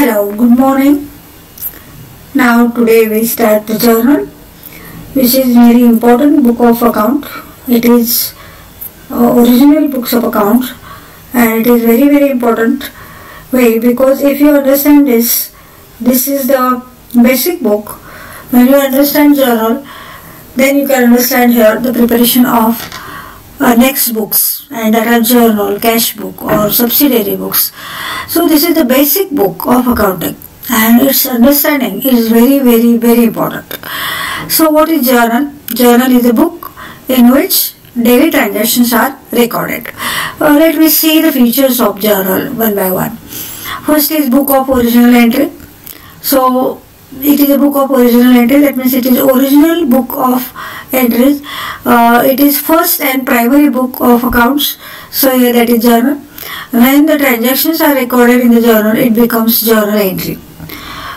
Hello, good morning. Now today we start the journal, which is very important book of account. It is original books of account, and it is very important way, because if you understand this is the basic book. When you understand journal, then you can understand here the preparation of next books, and that are journal, cash book or subsidiary books. So this is the basic book of accounting, and its understanding is very important. So what is journal? Journal is a book in which daily transactions are recorded. Let me see the features of journal one by one. First is book of original entry. So it is a book of original entry. That means it is original book of entries. It is first and primary book of accounts. So here that is journal. When the transactions are recorded in the journal, it becomes journal entry.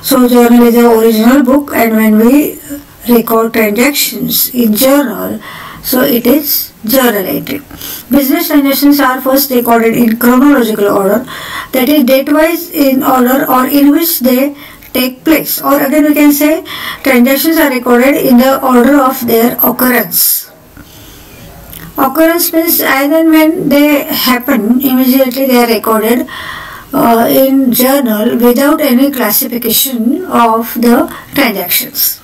So journal is the original book, and when we record transactions in journal, so it is journal entry. Business transactions are first recorded in chronological order, that is date-wise in order or in which they take place, or again we can say transactions are recorded in the order of their occurrence. Occurrence means as and when they happen, immediately they are recorded in journal without any classification of the transactions.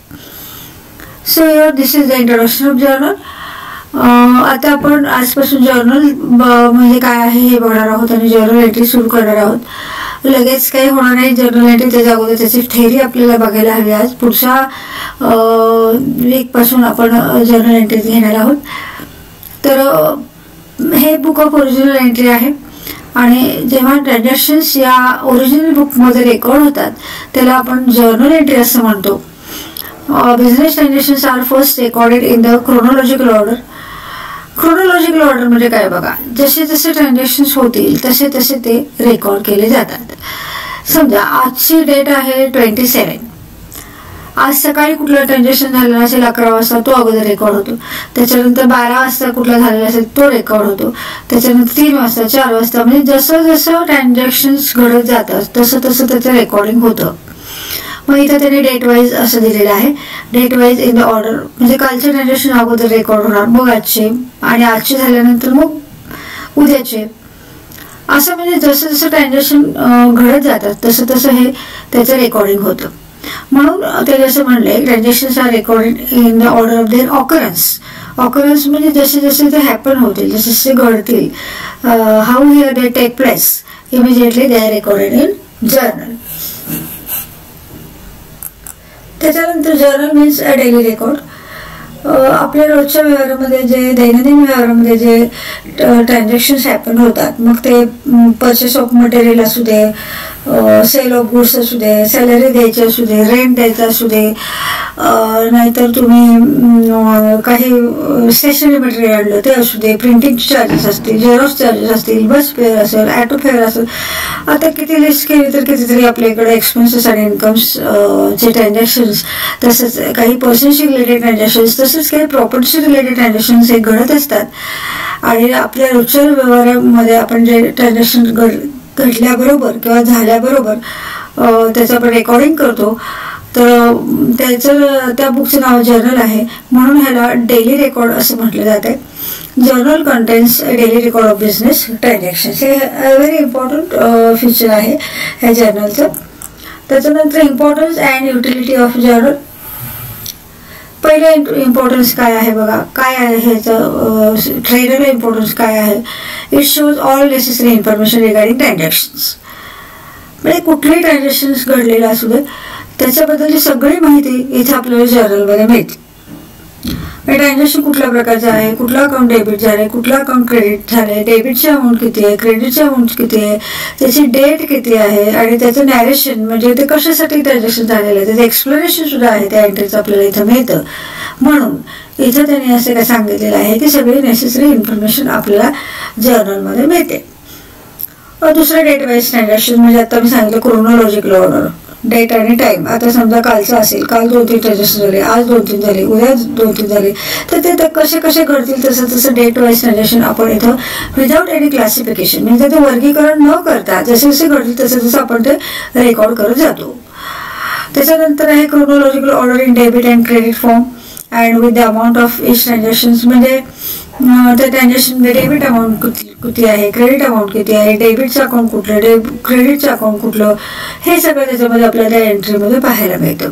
So here this is the introduction of journal. आता आपण आजपासून journal म्हणजे काय आहे हे बघणार आहोत आणि जर्नल एंट्री सुरू करणार आहोत. लगेच काही होणार नाही जर्नल एंट्री, त्याच्या अगोदर त्याची थेअरी आपल्याला बघायला हवी. आज पुढच्या वीकपासून आपण जर्नल एंट्री घेणार आहोत. तर हे बुक ऑफ ओरिजिनल एंट्री आहे, आणि जेव्हा ट्रान्झॅक्शन्स या ओरिजिनल बुकमध्ये रेकॉर्ड होतात त्याला आपण जर्नल एंट्री असं म्हणतो. Business transactions are first recorded in the chronological order. Chronological order म्हणजे काय बघा, जसे जसे ट्रान्झॅक्शन्स होतील तसे तसे ते रेकॉर्ड केले जातात. समजा आजची डेट आहे 27. आज सकाळी कुठलं ट्रान्झॅक्शन झालेलं असेल 11 वाजता, तो अगोदर रेकॉर्ड होतो. त्याच्यानंतर 12 वाजता कुठला झालेला असेल तो रेकॉर्ड होतो. त्याच्यानंतर 3 वाजता, 4 वाजता, म्हणजे जसं जसं ट्रान्झॅक्शन्स घडत जातात तसं तसं त्याचं रेकॉर्डिंग होतं. मग इथं त्यांनी डेट वाईज असं दिलेलं आहे. Date wise in the order म्हणजे कालचे ट्रान्झॅक्शन अगोदर रेकॉर्ड होणार, मग आजचे, आणि आजचे झाल्यानंतर मग उद्याचे. असं म्हणजे जसं जसं ट्रान्झॅक्शन घडत जातात तसं तसं हे त्याचं रेकॉर्डिंग होतं. म्हणून ते जसं म्हणले transactions are recorded in the order of their occurrence. Occurrence म्हणजे जसे जसे ते हॅपन होतील, जसे जसे घडतील, however they take place, immediately they are recorded in journal. त्याच्यानंतर journal means a daily record. आपल्या रोजच्या व्यवहारामध्ये जे दैनंदिन व्यवहारामध्ये जे ट्रान्झॅक्शन्स हॅपन होतात, मग ते परचेस ऑफ मटेरियल असू दे, सेल ऑफ गुड्स असू दे, सॅलरी द्यायची असू दे, रेंट द्यायचा असू दे, नाहीतर तुम्ही काही स्टेशनरी मटेरियल आणलं ते असू दे, प्रिंटिंग चार्जेस असतील, झेरॉक्स चार्जेस असतील, बस फेअर असेल, ॲटो फेअर असेल. आता किती लिस्ट केली तर कितीतरी आपल्याकडे एक्सपेन्सेस आणि इन्कम्स चे ट्रान्झॅक्शन्स, तसंच काही पर्सनशी रिलेटेड ट्रान्झॅक्शन्स, तसंच काही प्रॉपर्टीशी रिलेटेड ट्रान्झॅक्शन्स हे घडत असतात. आणि आपल्या रोजच्या व्यवहारामध्ये आपण जे ट्रान्झॅक्शन घडल्याबरोबर किंवा झाल्याबरोबर त्याचं आपण रेकॉर्डिंग करतो, तर त्याचं त्या बुकचं नाव जर्नल आहे. म्हणून ह्याला डेली रेकॉर्ड असं म्हटलं जातं. Journal contains daily record of business transactions. हे व्हेरी इम्पॉर्टंट फीचर आहे ह्या जर्नलचं. त्याच्यानंतर importance and utility of journal. पहिलं इम्पॉर्टन्स काय आहे बघा, काय आहे ह्याचं ट्रेडरला इम्पॉर्टन्स काय आहे. It shows all necessary information regarding transactions. म्हणजे कुठलेही ट्रान्झॅक्शन्स घडलेलं असू दे त्याच्याबद्दलची सगळी माहिती इथे आपल्याला जर्नलमध्ये मिळते. ट्रान्झॅक्शन कुठल्या प्रकारचं आहे, कुठला अकाउंट डेबिट झाले, कुठला अकाउंट क्रेडिट झाले, डेबिटची अमाऊंट किती आहे, क्रेडिटची अमाऊंट किती आहे, त्याची डेट किती आहे, आणि त्याचं नॅरेशन म्हणजे ते कशासाठी ट्रान्झॅक्शन झालेलं आहे त्याचं एक्सप्लेनेशन सुद्धा आहे त्या एंट्रीचं आपल्याला इथं मिळतं. म्हणून इथं त्यांनी असं काय सांगितलेलं आहे की सगळी नेसेसरी इन्फॉर्मेशन आपल्याला जर्नलमध्ये मिळते. दुसरं डेट वाईज ट्रान्झॅक्शन म्हणजे आता मी सांगितलं क्रोनॉलॉजिकल ऑर्डर. डेट आणि टाइम. आता समजा कालचं असेल, काल 2-3 ट्रान्झॅक्शन झाले, आज 2-3 झाले, उद्या 2-3 झाले, तर ते कसे कसे घडतील तसं तसं डेट वाईज ट्रान्झॅक्शन आपण इथं विदाउट एनी क्लासिफिकेशन म्हणजे ते वर्गीकरण न करता जसे जसे घडतील तसं तसं आपण ते रेकॉर्ड करत जातो. त्याच्यानंतर आहे chronological order in debit and credit form and with the amount of each transactions. म्हणजे त्या ट्रान्झॅक्शनमध्ये डेबिट अमाऊंट किती आहे, क्रेडिट अमाऊंट किती आहे, डेबिटचं अकाउंट कुठलं, क्रेडिटचं अकाउंट कुठलं, हे सगळं त्याच्यामध्ये आपल्याला त्या एंट्रीमध्ये पाहायला मिळतं.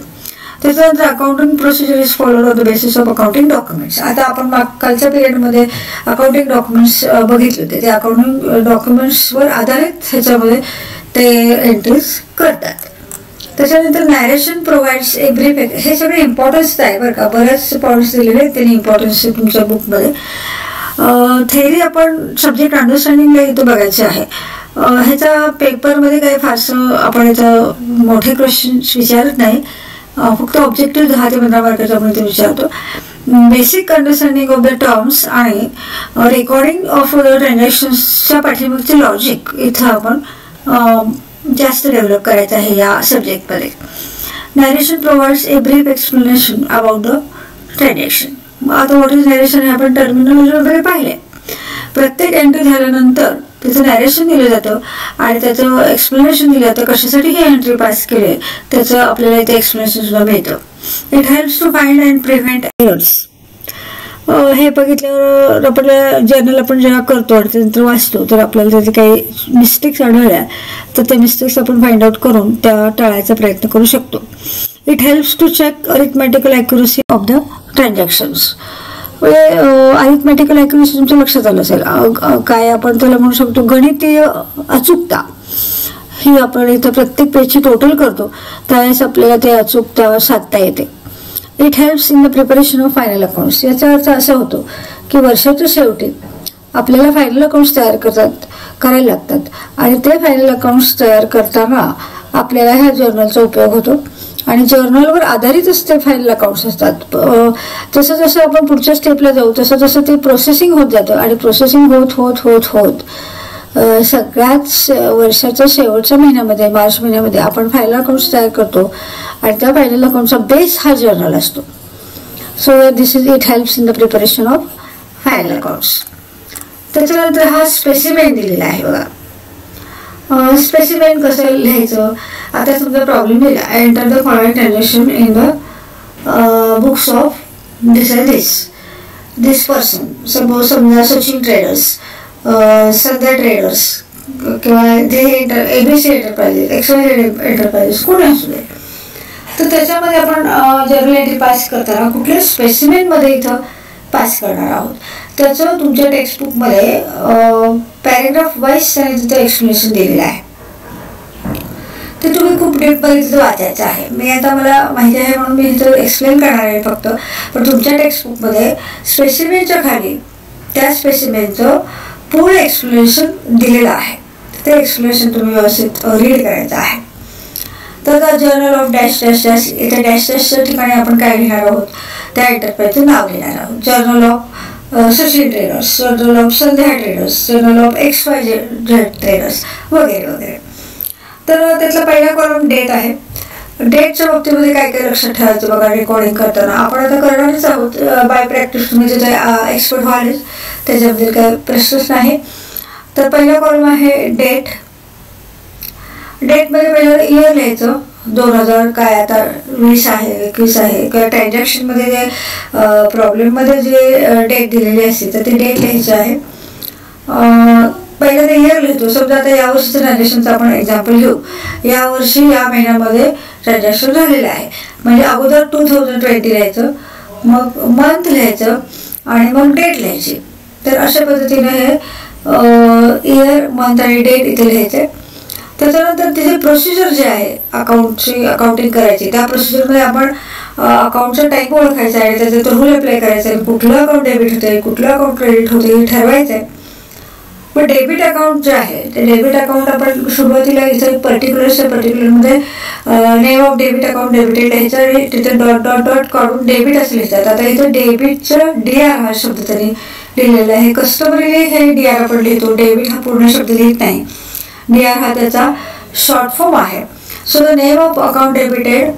त्याच्यानंतर accounting procedure is followed on the basis of accounting documents. आता आपण कालच्या पिरियडमध्ये अकाउंटिंग डॉक्युमेंट्स बघितले होते. त्या अकाउंटिंग डॉक्युमेंट्सवर आधारित ह्याच्यामध्ये ते एंट्रीज करतात. त्याच्यानंतर नॅरेशन प्रोव्हाइड्स ए ब्रीफ. हे सगळे इम्पॉर्टन्स आहे बरं का, बरेच पॉईंट्स दिलेले आहेत त्यांनी इम्पॉर्टन्स तुमच्या बुकमध्ये. थेअरी आपण सब्जेक्ट अंडरस्टँडिंगला इथं बघायचे आहे. ह्याच्या पेपरमध्ये काही फारसं आपण इथं मोठे क्वेश्चन विचारत नाही, फक्त ऑब्जेक्टिव्ह 10 ते 15 मार्काचा आपण इथे विचारतो. Basic understanding of the terms आणि रेकॉर्डिंग ऑफ द ट्रान्झॅक्शन्सच्या पाठीमागचे लॉजिक इथं आपण जास्त डेव्हलप करायचं आहे या सब्जेक्टमध्ये. Narration provides a brief explanation about the transaction. आता व्हॉट इज नॅरेशन हे आपण टर्मिनॉलॉजी वगैरे पाहिले. प्रत्येक एंट्री झाल्यानंतर त्याचं नॅरेशन दिलं जातं आणि त्याचं एक्सप्लेनेशन दिलं जातं, कशासाठी हे एंट्री पास केले त्याचं आपल्याला इथे एक्सप्लेनेशन सुद्धा मिळतं. It helps to find and prevent errors. हे बघितल्यावर आपल्या जर्नल आपण जेव्हा करतो आणि त्यानंतर वाचतो तर आपल्याला त्याचे काही मिस्टेक्स आढळल्या तर ते मिस्टेक्स आपण फाइंड आउट करून त्या टाळायचा प्रयत्न करू शकतो. It helps to check arithmetical accuracy of the transactions. Arithmetical accuracy तुमच्या लक्षात आलं असेल, काय आपण त्याला म्हणू शकतो गणितीय अचूकता. ही आपण इथं प्रत्येक पेजची टोटल करतो त्यावेळेस आपल्याला ते अचूकता साधता येते. It helps in the preparation of final accounts. याचा अर्थ असा होतो की वर्षाच्या शेवटी आपल्याला फायनल अकाउंट्स तयार करायला लागतात आणि ते फायनल अकाउंट्स तयार करताना आपल्याला ह्या जर्नलचा उपयोग होतो आणि जर्नलवर आधारितच ते फायनल अकाउंट्स असतात. जसं जसं आपण पुढच्या स्टेपला जाऊ तसं तसं ते प्रोसेसिंग होत जातं आणि प्रोसेसिंग होत होत होत होत सगळ्याच वर्षाच्या शेवटच्या महिन्यामध्ये मार्च महिन्यामध्ये आपण फायनल अकाउंट्स तयार करतो आणि त्या फायनल अकाउंटचा बेस हा जर्नल असतो. So this is it helps in the preparation of final accounts. त्याच्यानंतर हा स्पेसिमेन दिलेला आहे बघा. स्पेसिमेन कसं लिहायचं. आता समजा प्रॉब्लेम दिला, enter the following transaction in the books of this person. समजा सचिन ट्रेडर्स, संध्या ट्रेडर्स किंवा ABC एंटरप्राइजेस, XYZ एंटरप्राइजेस कोणी असू दे. तर त्याच्यामध्ये आपण जर्नल एंट्री पास करताना कुठल्या स्पेसिमेन मध्ये इथं पास करणार आहोत त्याचं तुमच्या टेक्स्टबुकमध्ये पॅरेग्राफ वाईज त्यांनी तिथं एक्सप्लेनेशन दिलेलं आहे. ते तुम्ही खूप डीपमध्ये तिथं वाचायचं आहे. मी आता मला माहिती आहे म्हणून मी इथं एक्सप्लेन करणार आहे फक्त, पण तुमच्या टेक्स्टबुकमध्ये स्पेसिमेनच्या खाली त्या स्पेसिमेनचं पूर्ण एक्सप्लेनेशन दिलेलं आहे. ते एक्सप्लेनेशन तुम्ही व्यवस्थित रीड करायचं आहे. तर journal of dash dash dash, इथे डॅश डॅशच्या ठिकाणी आपण काय लिहिणार आहोत, त्या एंटरप्राइजचं नाव लिहिणार आहोत. Journal of Sachin traders, journal of Sandhya traders, journal of XYZ traders वगैरे वगैरे. तर त्यातला पहिला कॉलम डेट आहे. डेटच्या बाबतीमध्ये काय काय लक्षात ठेवायचं बघा रेकॉर्डिंग करताना. आपण आता करणारच आहोत बाय प्रॅक्टिस, तुम्ही तिथे एक्सपर्ट व्हालेच, त्याच्याबद्दल काय प्रश्नच नाही. तर पहिला कॉलम आहे डेट. डेटमध्ये पहिलं इयर लिहायचं, 2000 काय आता 20 आहे 21 आहे किंवा ट्रान्झॅक्शनमध्ये जे प्रॉब्लेममध्ये जे डेट दिलेली असते तर ते डेट लिहायची आहे. पहिलं ते इयर लिहितो. समजा आता यावर्षीचं ट्रान्झॅक्शनचं आपण एक्झाम्पल घेऊ. यावर्षी या महिन्यामध्ये ट्रान्झॅक्शन झालेलं आहे म्हणजे अगोदर 2020 लिहायचं, मग मंथ लिहायचं आणि मग डेट लिहायची. तर अशा पद्धतीने हे इयर मंथ आणि डेट इथे लिहायचे. त्याच्यानंतर तिथे प्रोसिजर जे आहे अकाउंटिंग करायची त्या प्रोसिजरमध्ये आपण अकाउंटचा टाईप ओळखायचा आहे, त्याचा रूल अप्लाय करायचा आहे, कुठलं अकाउंट डेबिट होते कुठलं अकाउंट क्रेडिट होते हे ठरवायचं आहे. पण डेबिट अकाउंट जे आहे ते डेबिट अकाउंट आपण सुरुवातीला इथे पर्टिक्युलरमध्ये name of debit account debited लिहायचं आणि तिथे डॉट डॉट डॉट काढून डेबिट असं लिहितात. आता इथे डेबिटचं DR हा शब्द त्यांनी लिहिलेला आहे. कस्टमरली हे DR आपण लिहितो, डेबिट हा पूर्ण शब्द लिहित नाही. DR हा त्याचा शॉर्ट फॉर्म आहे so the name of account debited,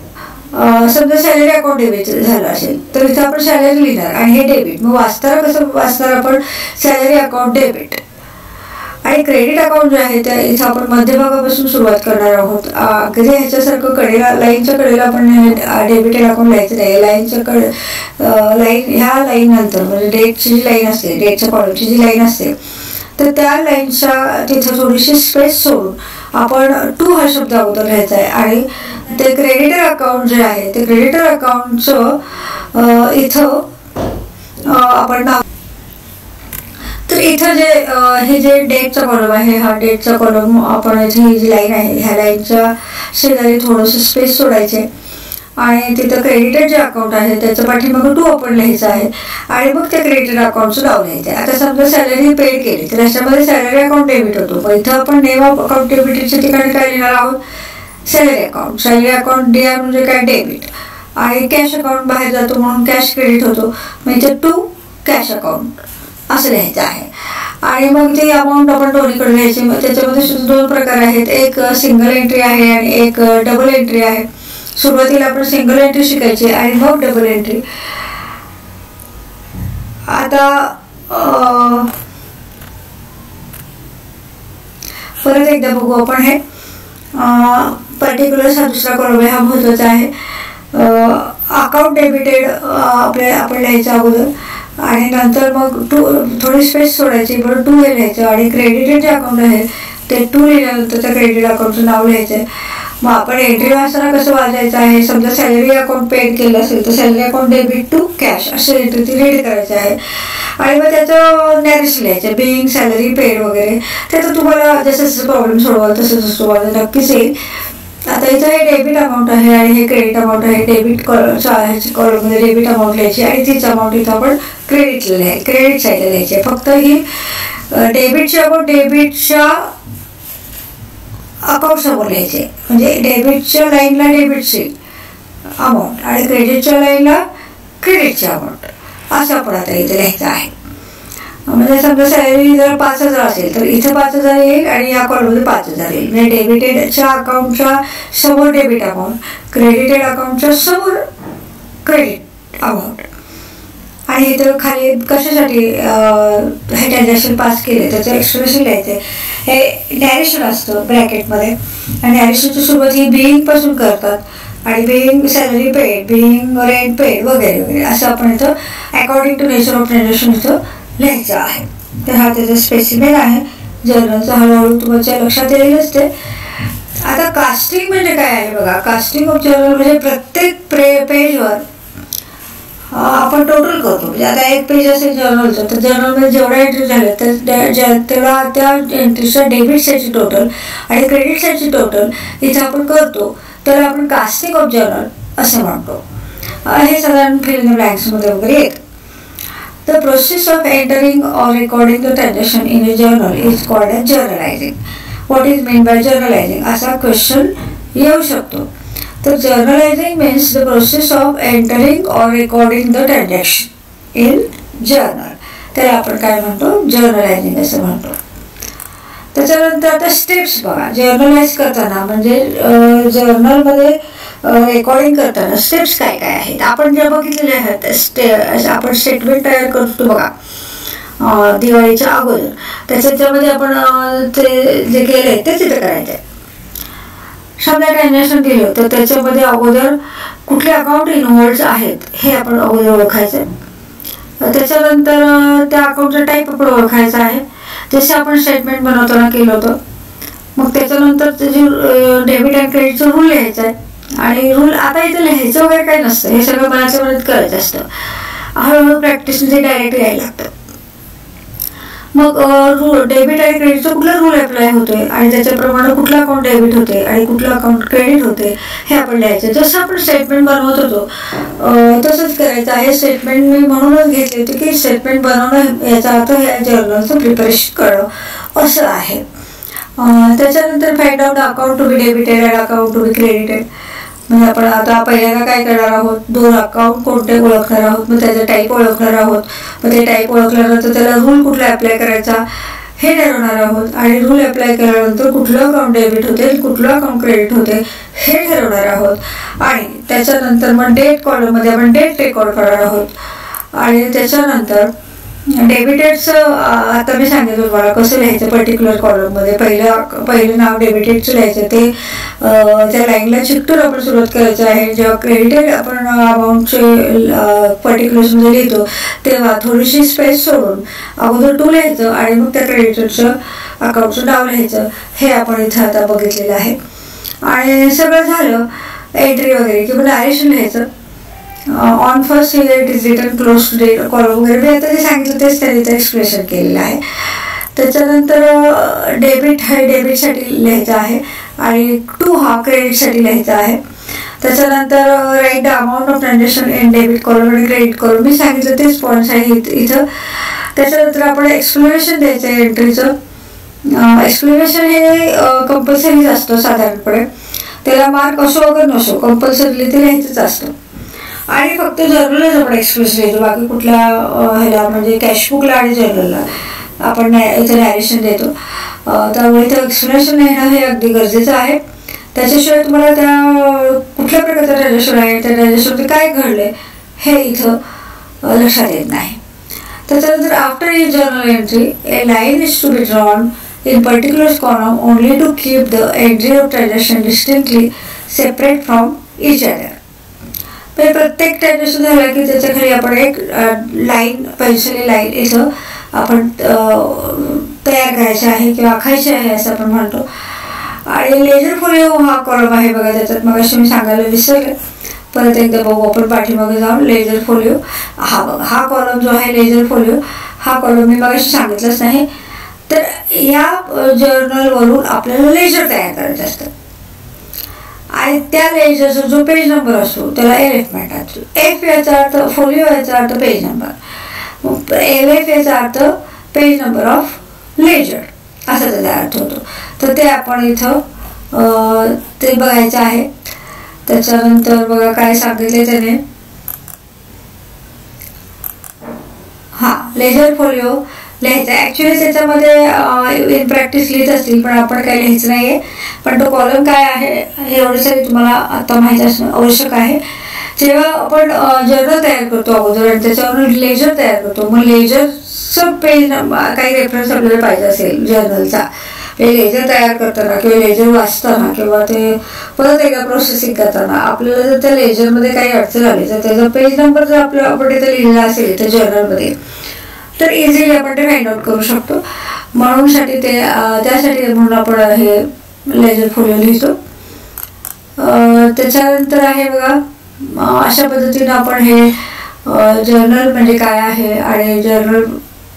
समजा सॅलरी अकाउंट डेबिट झालं असेल तर इथं आपण सॅलरी लिहिणार आणि हे डेबिट. मग वाचताना कसं वाचणार आपण, सॅलरी अकाउंट डेबिट. आणि क्रेडिट अकाउंट जे आहे त्या इथं आपण मध्यभागापासून सुरुवात करणार आहोत. अगदी ह्याच्यासारखं कडेला लाईनच्या कडेला आपण डेबिटेड अकाउंट लिहायचं नाही. लाईनच्या लाईन ह्या लाईन नंतर म्हणजे डेटची जी लाईन असते, डेटच्या कॉलमची जी लाईन असते तर त्या लाईनच्या तिथं थोडीशी स्पेस सोडून आपण टू हा शब्द अगोदर लिहायचा आहे. आणि ते क्रेडिटर अकाउंट जे आहे ते क्रेडिटर अकाउंटचं इथं आपण नाव, तर इथं जे हे जे डेटचा कॉलम आहे, हा डेटचा कॉलम आपण इथे ही जी लाईन आहे ह्या लाईनच्या शेजारी थोडंसं स्पेस सोडायचे आणि तिथं क्रेडिटेड जे अकाउंट आहे त्याच्या पाठीमागं टू आपण लिहायचं आहे आणि मग त्या क्रेडिटेड अकाउंटचं नाव लिहायचं आहे. आता समजा सॅलरी पेड केली तर ह्याच्यामध्ये सॅलरी अकाउंट डेबिट होतो. मग इथं आपण नेम ऑफ अकाउंट डेबिटच्या ठिकाणी काय लिहिणार आहोत, salary account. Salary account D R म्हणजे काय, डेबिट. आणि कॅश अकाउंट बाहेर जातो म्हणून कॅश क्रेडिट होतो, म्हणजे टू कॅश अकाउंट असं लिहायचं आहे. आणि मग ती अमाऊंट आपण दोन्हीकडे लिहायची. मग त्याच्यामध्ये सुद्धा दोन प्रकार आहेत, एक सिंगल एंट्री आहे आणि एक डबल एंट्री आहे. सुरुवातीला आपण सिंगल एंट्री शिकायची आणि मग डबल एंट्री. आता परत एकदा बघू आपण हे पर्टिक्युलर हा दुसरा कॉलम आहे, हा महत्वाचा आहे. अकाउंट डेबिटेड आपण लिहायचं अगोदर आणि नंतर मग टू थोडी स्पेस सोडायची, बरं टू हे लिहायचं आणि क्रेडिटेड जे अकाउंट आहे ते टू लिहिल्यानंतर त्या क्रेडिट अकाउंटचं नाव लिहायचं आहे. मग आपण एंट्री वाचताना कसं वाचायचं आहे, समजा सॅलरी अकाउंट पेड केलं असेल तर salary account debit to cash असे एंट्री ती रीड करायची आहे. आणि मग त्याचं नॅरेशन लिहायचं, बिईंग सॅलरी पेड वगैरे. त्याचं तुम्हाला जसं जसं प्रॉब्लेम सोडवाल तसं तसं तुम्हाला नक्कीच येईल. आता इथं हे डेबिट अमाऊंट आहे आणि हे क्रेडिट अमाऊंट आहे. डेबिट कॉलममध्ये डेबिट अमाऊंट लिहायची आणि तीच अमाऊंट इथं आपण क्रेडिटला लिहायची, क्रेडिट साईडला लिहायची. फक्त ही डेबिटची अमाऊंट डेबिटच्या अकाउंट समोर लिहायचे, म्हणजे डेबिटच्या लाईनला डेबिटची अमाऊंट आणि क्रेडिटच्या लाईनला क्रेडिटची अमाऊंट असं आपण आता इथे लिहायचं आहे. म्हणजे समजा सॅलरी जर 5,000 असेल तर इथं 5,000 येईल आणि या कॉलममध्ये 5,000 येईल. म्हणजे डेबिटेडच्या अकाउंटच्या समोर डेबिट अमाऊंट, क्रेडिटेड अकाउंटच्या समोर क्रेडिट अमाऊंट. आणि इथं खाली कशासाठी हे ट्रान्झॅक्शन पास केले त्याचं एक्सप्लेनेशन लिहायचं आहे. हे नॅरेशन असतं ब्रॅकेटमध्ये आणि नॅरेशनची सुरुवात ही बिईंग पासून करतात आणि being salary paid, being rent paid वगैरे वगैरे असं आपण इथं according to nature of transaction इथं लिहायचं आहे. तर हा त्याचा स्पेसिफिक आहे. जर्नलचा हळूहळू तुमच्या लक्षात येईलच ते. आता कास्टिंग म्हणजे काय आहे बघा. कास्टिंग ऑफ जर्नल म्हणजे प्रत्येक पेजवर आपण टोटल करतो. म्हणजे आता एक पेज असेल जर्नलचं तर जर्नलमध्ये जेवढ्या एंट्री झाल्या तर तेवढा त्या एंट्रीच्या डेबिट साईडची टोटल आणि क्रेडिट साईडची टोटल इथं आपण करतो. तर आपण कास्टिंग ऑफ जर्नल असं म्हणतो. हे साधारण फिल इन द ब्लँक्समध्ये वगैरे येतं. The process of entering or recording the transaction in a journal is called as journalizing. What is meant by journalizing? असा क्वेश्चन येऊ शकतो. तर journalizing means the process of entering or recording the transaction in journal. त्याला आपण काय म्हणतो, journalizing असं म्हणतो. त्याच्यानंतर आता स्टेप्स बघा. जर्नलाइज करताना म्हणजे जर्नलमध्ये रेकॉर्डिंग करताना स्टेप्स काय काय आहेत आपण ज्या बघितलेल्या आहेत. आपण स्टेटमेंट तयार करतो बघा दिवाळीच्या अगोदर, त्याच्यामध्ये आपण ते जे केले ते तिथे करायचं आहे. समजा ट्रान्झॅक्शन केलं तर त्याच्यामध्ये अगोदर कुठले अकाउंट इन्व्हॉल्व्ड आहेत हे आपण अगोदर ओळखायचं. त्याच्यानंतर त्या अकाउंटचा टाईप आपण ओळखायचा आहे जसे आपण स्टेटमेंट बनवताना केलं होतं. मग त्याच्यानंतर त्याची डेबिट अँड क्रेडिटचं रूल लिहायचं आहे. आणि रूल आता इथं लिहायचं वगैरे काही नसतं, हे सगळं मनाच्या मनात करायचं असतं. हळूहळू प्रॅक्टिसमध्ये डायरेक्ट यायला लागतं. मग रूल डेबिट आणि क्रेडिटचा कुठला रूल अप्लाय होतोय आणि त्याच्याप्रमाणे कुठलं अकाउंट डेबिट होते आणि कुठलं अकाउंट क्रेडिट होते हे आपण लिहायचं. जसं आपण स्टेटमेंट बनवत होतो तसंच करायचं आहे. स्टेटमेंट मी म्हणूनच घेतली होती की स्टेटमेंट बनवणं याचा अर्थ ह्या जर्नलचं प्रिपरेशन करणं असं आहे. त्याच्यानंतर find out account to be debited and account to be credited. म्हणजे आपण आता पहिल्यांदा काय करणार आहोत, दोन अकाउंट कोणते ओळखणार आहोत, मग त्याचा टाईप ओळखणार आहोत. मग ते टाईप ओळखल्यानंतर त्याला रूल कुठला अप्लाय करायचा हे ठरवणार आहोत. आणि रूल अप्लाय केल्यानंतर कुठलं अकाउंट डेबिट होते, कुठलं अकाउंट क्रेडिट होते हे ठरवणार आहोत. आणि त्याच्यानंतर मग डेट कॉलममध्ये आपण डेट रेकॉर्ड करणार आहोत. आणि त्याच्यानंतर डेबिटेडचं आता मी सांगितलं तुम्हाला कसं लिहायचं. पर्टिक्युलर कॉलममध्ये पहिलं नाव डेबिटेडचं लिहायचं, ते त्या लाईनला चिकटून आपण सुरुवात करायचं आहे. जेव्हा क्रेडिटेड आपण अमाऊंटचे पर्टिक्युलर्समध्ये लिहितो तेव्हा थोडीशी स्पेस सोडून अगोदर 2 लिहायचं आणि मग त्या क्रेडिटेडचं अकाउंटचं नाव लिहायचं. हे आपण इथं आता बघितलेलं आहे. आणि सगळं झालं एंट्री वगैरे किंवा डायरेक्शन लिहायचं. On first it is written close to date column वगैरे मी आता जे सांगितलं तेच त्यांनी ते एक्सप्रेशन केलेलं आहे. त्याच्यानंतर डेबिट हे डेबिटसाठी लिहायचं आहे आणि 2 हा क्रेडिटसाठी लिहायचा आहे. त्याच्यानंतर write the amount of transaction in debit column आणि क्रेडिट कॉलम मी सांगितलं तेच पॉईंट्स आहे इथं. त्याच्यानंतर आपण एक्सप्लेनेशन द्यायचं आहे एंट्रीचं. एक्सप्लेनेशन हे कंपल्सरीच असतं साधारणपणे. त्याला मार्क असो वगैरे नसो कंपल्सरीली ते लिहायचंच असतं. आणि फक्त जर्नलच आपण एक्सप्रेस लिहितो. बाकी कुठल्या ह्याला म्हणजे कॅशबुकला आणि जर्नलला आपण इथं नॅरेशन देतो. त्यामुळे इथं एक्सप्लेनेशन लिहिणं हे अगदी गरजेचं आहे. त्याच्याशिवाय तुम्हाला त्या कुठल्या प्रकारचं ट्रान्झॅक्शन आहे, त्या ट्रान्झॅक्शनमध्ये काय घडले हे इथं लक्षात येत नाही. त्याच्यानंतर after each journal entry a line is to be drawn in particular column only to keep the entry of transaction distinctly separate from each other. प्रत्येक ट्रान्झॅक्शन झालं की त्याच्या खाली आपण एक लाईन पेन्सिल लाईन इथं आपण तयार करायची आहे किंवा आखायची आहे असं आपण म्हणतो. आणि लेजर फोलिओ हा कॉलम आहे बघा. त्याच्यात मग अशी मी सांगायला विसरले, परत एकदा बघू आपण पाठीमागे जाऊन. लेजर फोलिओ हा बघा, हा कॉलम जो आहे लेजर फोलिओ हा कॉलम मी मग सांगितलंच नाही. तर या जर्नलवरून आपल्याला लेजर तयार करायचं असतं आणि त्या लेजरचा जो पेज नंबर असतो त्याला LF म्हणतात. F याचा अर्थ फोलिओ याचा अर्थ पेज नंबर, LF याचा अर्थ पेज नंबर ऑफ लेजर असा त्याचा अर्थ होतो. तर ते आपण इथं ते बघायचं आहे. त्याच्यानंतर बघा काय सांगितले त्याने. हा लेजर फोलिओ लिहायचं. ॲक्च्युली त्याच्यामध्ये इन प्रॅक्टिस लिहित असतील पण आपण काही लिहायचं नाही आहे. पण तो कॉलम काय आहे हे एवढ्यासाठी तुम्हाला आता माहीत असणं आवश्यक आहे. जेव्हा आपण जर्नल तयार करतो अगोदर आणि त्याच्यावरून लेजर तयार करतो, मग लेजरचं पेज काही रेफरन्स आपल्याला पाहिजे असेल जर्नलचा, लेजर तयार करताना किंवा लेजर वाचताना किंवा ते परत एकदा प्रोसेसिंग करताना आपल्याला जर त्या लेजरमध्ये काही अडचण आली तर त्याचा पेज नंबर जर आपण इथे लिहिलेला असेल त्या जर्नलमध्ये तर इझिली आपण ते फाइंड आउट करू शकतो. म्हणूनसाठी ते त्यासाठी म्हणून आपण हे लेजर फोलिओ लिहितो. त्याच्यानंतर आहे बघा अशा पद्धतीनं आपण हे जर्नल म्हणजे काय आहे आणि जर्नल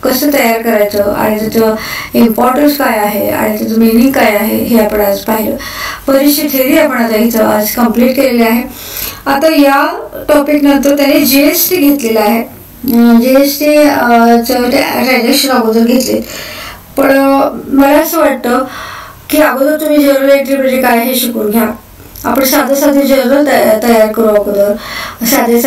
कसं तयार करायचं आणि त्याचं इम्पॉर्टन्स काय आहे आणि त्याचं मिनिंग काय आहे हे आपण आज पाहिलं. बरीचशी थेरी आपण आता इथं आज कंप्लीट केलेली आहे. आता या टॉपिक नंतर त्याने GST घेतलेला आहे. GST ट्रान्झॅक्शन अगोदर घेतले. पण मला असं वाटतं की अगोदर तुम्ही जर्नल एंट्री म्हणजे काय हे शिकून घ्या. आपण साधे जर्नल तयार करू अगोदर. साधे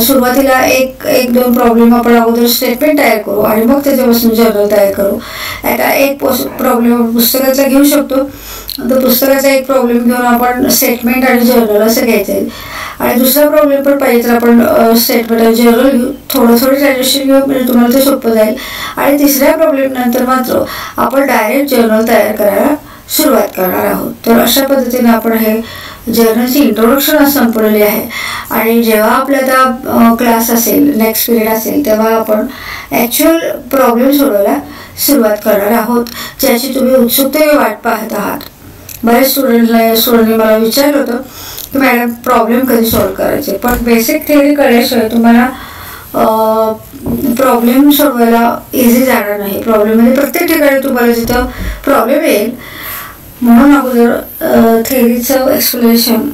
सुरुवातीला एक दोन प्रॉब्लेम आपण अगोदर स्टेटमेंट तयार करू आणि मग त्याच्यापासून जर्नल तयार करू. आता एक प्रॉब्लेम पुस्तकाचा घेऊ शकतो, तर पुस्तकाचा एक प्रॉब्लेम घेऊन आपण स्टेटमेंट आणि जर्नल असं घ्यायचं आहे. आणि दुसरा प्रॉब्लेम पण पाहिजे तर आपण स्टेटमेंट आणि जर्नल घेऊ, थोडं ट्रान्झॅक्शन घेऊ म्हणजे तुम्हाला ते सोपं जाईल. आणि तिसऱ्या प्रॉब्लेम नंतर मात्र आपण डायरेक्ट जर्नल तयार करायला सुरुवात करणार आहोत. तर अशा पद्धतीने आपण हे जर्नलची इंट्रोडक्शन आज संपवलेली आहे. आणि जेव्हा आपला आता क्लास असेल, नेक्स्ट पिरियड असेल, तेव्हा आपण ॲक्च्युअल प्रॉब्लेम सोडवायला सुरुवात करणार आहोत, ज्याची तुम्ही उत्सुकतेने वाट पाहत आहात. बऱ्याच स्टुडंटने मला विचारलं होतं की मॅडम प्रॉब्लेम कधी सॉल्व्ह करायचे. पण बेसिक थिअरी कळल्याशिवाय तुम्हाला प्रॉब्लेम सोडवायला इझी जाणार नाही. प्रॉब्लेममध्ये प्रत्येक ठिकाणी तुम्हाला जिथं प्रॉब्लेम येईल, म्हणून अगोदर थेअरीचं एक्सप्लेनेशन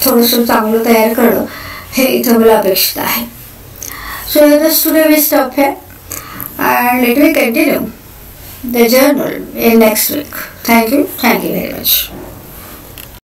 थोडंसं चांगलं तयार करणं हे इथं मला अपेक्षित आहे. So just today we stop here and let me continue the journal in next week. Thank you very much.